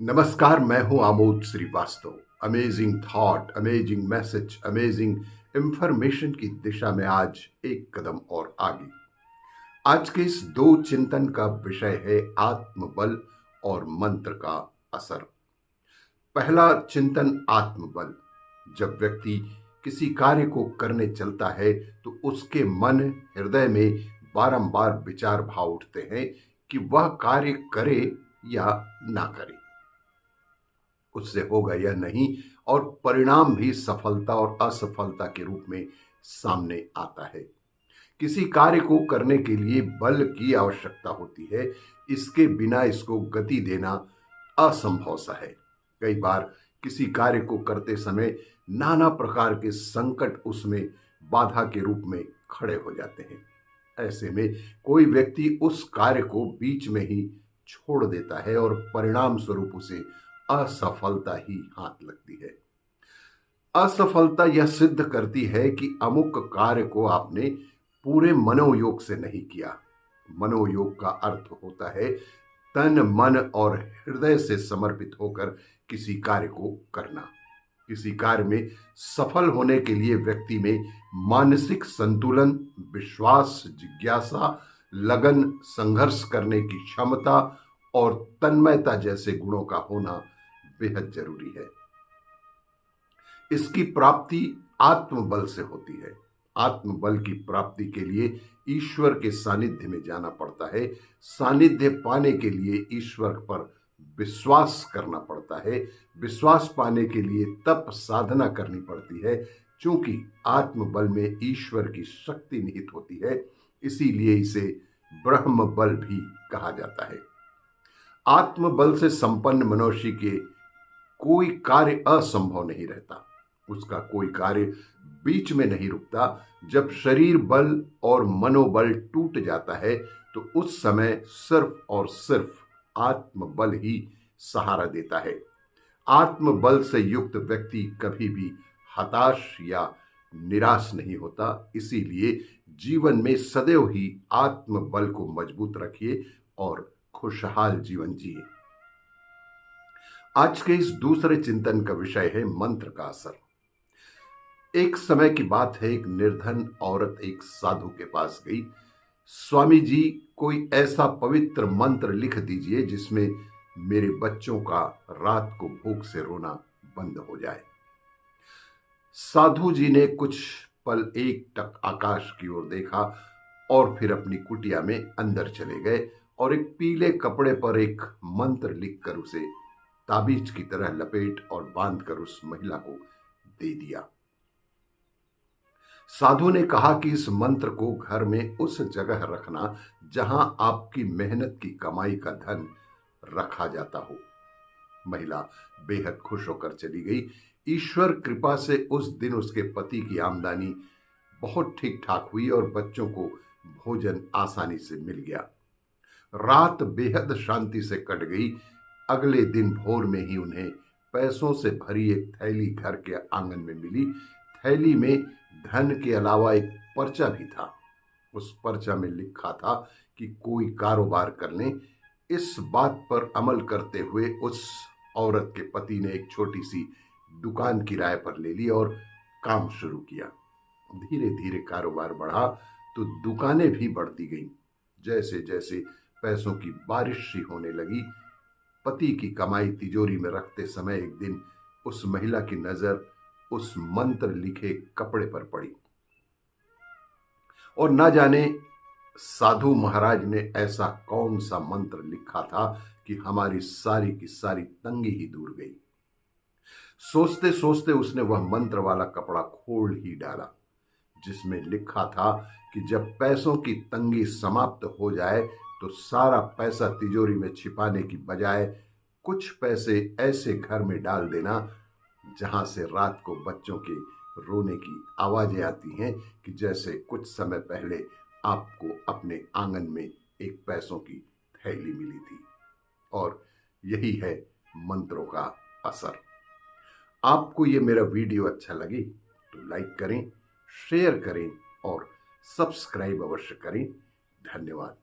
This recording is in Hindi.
नमस्कार, मैं हूं Amod Srivastava. Amazing thought, amazing message, amazing information की दिशा में आज एक कदम और आगे। आज के इस दो चिंतन का विषय है आत्मबल और मंत्र का असर। पहला चिंतन आत्मबल। जब व्यक्ति किसी कार्य को करने चलता है तो उसके मन हृदय में बारंबार विचार भाव उठते हैं कि वह कार्य करे या ना करे, उससे होगा या नहीं, और परिणाम भी सफलता और असफलता के रूप में सामने आता है। किसी कार्य को करने के लिए बल की आवश्यकता होती है, इसके बिना इसको गति देना असंभव सा है। कई बार किसी कार्य को करते समय नाना प्रकार के संकट उसमें बाधा के रूप में खड़े हो जाते हैं। ऐसे में कोई व्यक्ति उस कार्य को बीच में ही छोड़ देता है और परिणाम स्वरूप उसे असफलता ही हाथ लगती है। असफलता यह सिद्ध करती है कि अमुक कार्य को आपने पूरे मनोयोग से नहीं किया। मनोयोग का अर्थ होता है तन, मन और हृदय से समर्पित होकर किसी कार्य को करना। किसी कार्य में सफल होने के लिए व्यक्ति में मानसिक संतुलन, विश्वास, जिज्ञासा, लगन, संघर्ष करने की क्षमता और तन्मयता जैसे गुणों का होना बेहद जरूरी है। इसकी प्राप्ति आत्मबल से होती है। आत्मबल की प्राप्ति के लिए ईश्वर के सानिध्य में जाना पड़ता है। सानिध्य पाने के लिए ईश्वर पर विश्वास करना पड़ता है। विश्वास पाने के लिए तप साधना करनी पड़ती है। चूंकि आत्मबल में ईश्वर की शक्ति निहित होती है, इसीलिए इसे ब्रह्म बल भी कहा जाता है। आत्मबल से संपन्न मनुष्य के कोई कार्य असंभव नहीं रहता। उसका कोई कार्य बीच में नहीं रुकता। जब शरीर बल और मनोबल टूट जाता है तो उस समय सिर्फ और सिर्फ आत्मबल ही सहारा देता है। आत्मबल से युक्त व्यक्ति कभी भी हताश या निराश नहीं होता। इसीलिए जीवन में सदैव ही आत्मबल को मजबूत रखिए और खुशहाल जीवन जिए। आज के इस दूसरे चिंतन का विषय है मंत्र का असर। एक समय की बात है, एक निर्धन औरत एक साधु के पास गई। स्वामी जी, कोई ऐसा पवित्र मंत्र लिख दीजिए जिसमें मेरे बच्चों का रात को भूख से रोना बंद हो जाए। साधु जी ने कुछ पल एकटक आकाश की ओर देखा और फिर अपनी कुटिया में अंदर चले गए और एक पीले कपड़े पर एक मंत्र लिखकर उसे ताबीज की तरह लपेट और बांधकर उस महिला को दे दिया। साधु ने कहा कि इस मंत्र को घर में उस जगह रखना जहां आपकी मेहनत की कमाई का धन रखा जाता हो। महिला बेहद खुश होकर चली गई। ईश्वर कृपा से उस दिन उसके पति की आमदनी बहुत ठीक ठाक हुई और बच्चों को भोजन आसानी से मिल गया। रात बेहद शांति से कट गई। अगले दिन भोर में ही उन्हें पैसों से भरी एक थैली घर के आंगन में मिली। थैली में धन के अलावा एक पर्चा भी था। उस पर्चा में लिखा था कि कोई कारोबार कर लें। इस बात पर अमल करते हुए उस औरत के पति ने एक छोटी सी दुकान किराए पर ले ली और काम शुरू किया। धीरे धीरे कारोबार बढ़ा तो दुकानें भी बढ़ती गईं। जैसे जैसे पैसों की बारिश सी होने लगी, पति की कमाई तिजोरी में रखते समय एक दिन उस महिला की नजर उस मंत्र लिखे कपड़े पर पड़ी और न जाने साधु महाराज ने ऐसा कौन सा मंत्र लिखा था कि हमारी सारी की सारी तंगी ही दूर गई। सोचते सोचते उसने वह मंत्र वाला कपड़ा खोल ही डाला जिसमें लिखा था कि जब पैसों की तंगी समाप्त हो जाए तो सारा पैसा तिजोरी में छिपाने की बजाय कुछ पैसे ऐसे घर में डाल देना जहां से रात को बच्चों के रोने की आवाजें आती हैं कि जैसे कुछ समय पहले आपको अपने आंगन में एक पैसों की थैली मिली थी। और यही है मंत्रों का असर। आपको ये मेरा वीडियो अच्छा लगे तो लाइक करें, शेयर करें और सब्सक्राइब अवश्य करें। धन्यवाद।